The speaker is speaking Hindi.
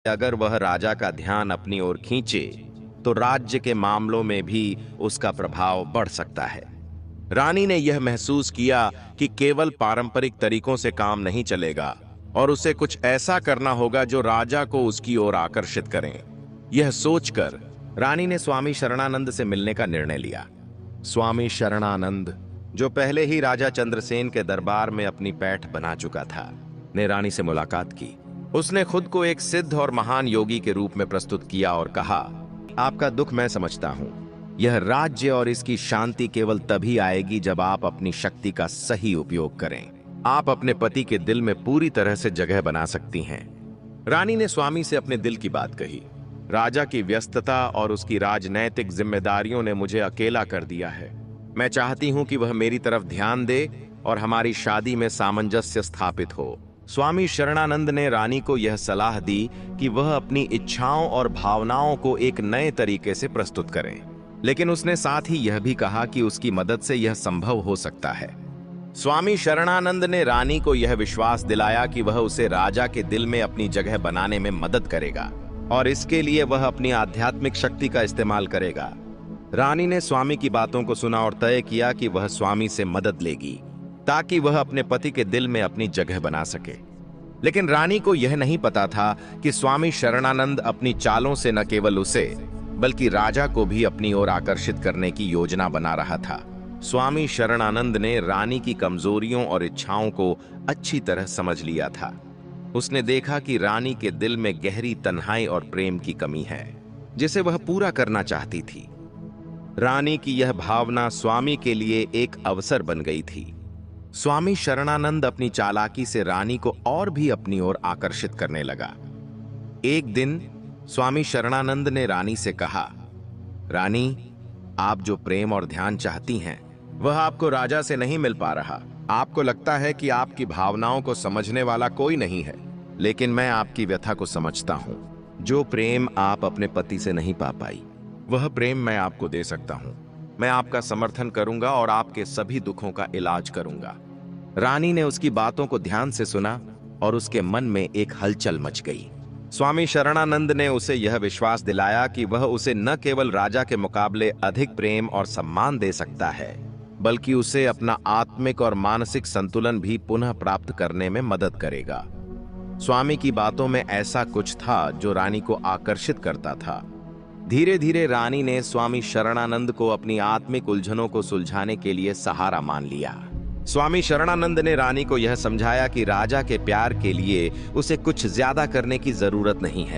अगर वह राजा का ध्यान अपनी ओर खींचे तो राज्य के मामलों में भी उसका प्रभाव बढ़ सकता है। रानी ने यह महसूस किया कि केवल पारंपरिक तरीकों से काम नहीं चलेगा और उसे कुछ ऐसा करना होगा जो राजा को उसकी ओर आकर्षित करें। यह सोचकर रानी ने स्वामी शरणानंद से मिलने का निर्णय लिया। स्वामी शरणानंद, जो पहले ही राजा चंद्रसेन के दरबार में अपनी पैठ बना चुका था, ने रानी से मुलाकात की। उसने खुद को एक सिद्ध और महान योगी के रूप में प्रस्तुत किया और कहा, आपका दुख मैं समझता हूं। यह राज्य और इसकी शांति केवल तभी आएगी जब आप अपनी शक्ति का सही उपयोग करें। आप अपने पति के दिल में पूरी तरह से जगह बना सकती हैं। रानी ने स्वामी से अपने दिल की बात कही। राजा की व्यस्तता और उसकी राजनैतिक जिम्मेदारियों ने मुझे अकेला कर दिया है। मैं चाहती हूं कि वह मेरी तरफ ध्यान दे और हमारी शादी में सामंजस्य स्थापित हो। स्वामी शरणानंद ने रानी को यह सलाह दी कि वह अपनी इच्छाओं और भावनाओं को एक नए तरीके से प्रस्तुत करें, लेकिन उसने साथ ही यह भी कहा कि उसकी मदद से यह संभव हो सकता है। स्वामी शरणानंद ने रानी को यह विश्वास दिलाया कि वह उसे राजा के दिल में अपनी जगह बनाने में मदद करेगा और इसके लिए वह अपनी आध्यात्मिक शक्ति का इस्तेमाल करेगा। रानी ने स्वामी की बातों को सुना और तय किया कि वह स्वामी से मदद लेगी ताकि वह अपने पति के दिल में अपनी जगह बना सके। लेकिन रानी को यह नहीं पता था कि स्वामी शरणानंद अपनी चालों से न केवल उसे बल्कि राजा को भी अपनी ओर आकर्षित करने की योजना बना रहा था। स्वामी शरणानंद ने रानी की कमजोरियों और इच्छाओं को अच्छी तरह समझ लिया था। उसने देखा कि रानी के दिल में गहरी तन्हाई और प्रेम की कमी है, जिसे वह पूरा करना चाहती थी। रानी की यह भावना स्वामी के लिए एक अवसर बन गई थी। स्वामी शरणानंद अपनी चालाकी से रानी को और भी अपनी ओर आकर्षित करने लगा। एक दिन स्वामी शरणानंद ने रानी से कहा, रानी, आप जो प्रेम और ध्यान चाहती हैं, वह आपको राजा से नहीं मिल पा रहा। आपको लगता है कि आपकी भावनाओं को समझने वाला कोई नहीं है, लेकिन मैं आपकी व्यथा को समझता हूं। जो प्रेम आप अपने पति से नहीं पा पाई, वह प्रेम मैं आपको दे सकता हूं। मैं आपका समर्थन करूंगा और आपके सभी दुखों का इलाज करूंगा। रानी ने उसकी बातों को ध्यान से सुना और उसके मन में एक हलचल मच गई। स्वामी शरणानंद ने उसे यह विश्वास दिलाया कि वह उसे न केवल राजा के मुकाबले अधिक प्रेम और सम्मान दे सकता है, बल्कि उसे अपना आत्मिक और मानसिक संतुलन भी पुनः प्राप्त करने में मदद करेगा। स्वामी की बातों में ऐसा कुछ था जो रानी को आकर्षित करता था। धीरे धीरे रानी ने स्वामी शरणानंद को अपनी आत्मिक उलझनों को सुलझाने के लिए सहारा मान लिया। स्वामी शरणानंद ने रानी को यह समझाया कि राजा के प्यार के लिए उसे कुछ ज्यादा करने की जरूरत नहीं है।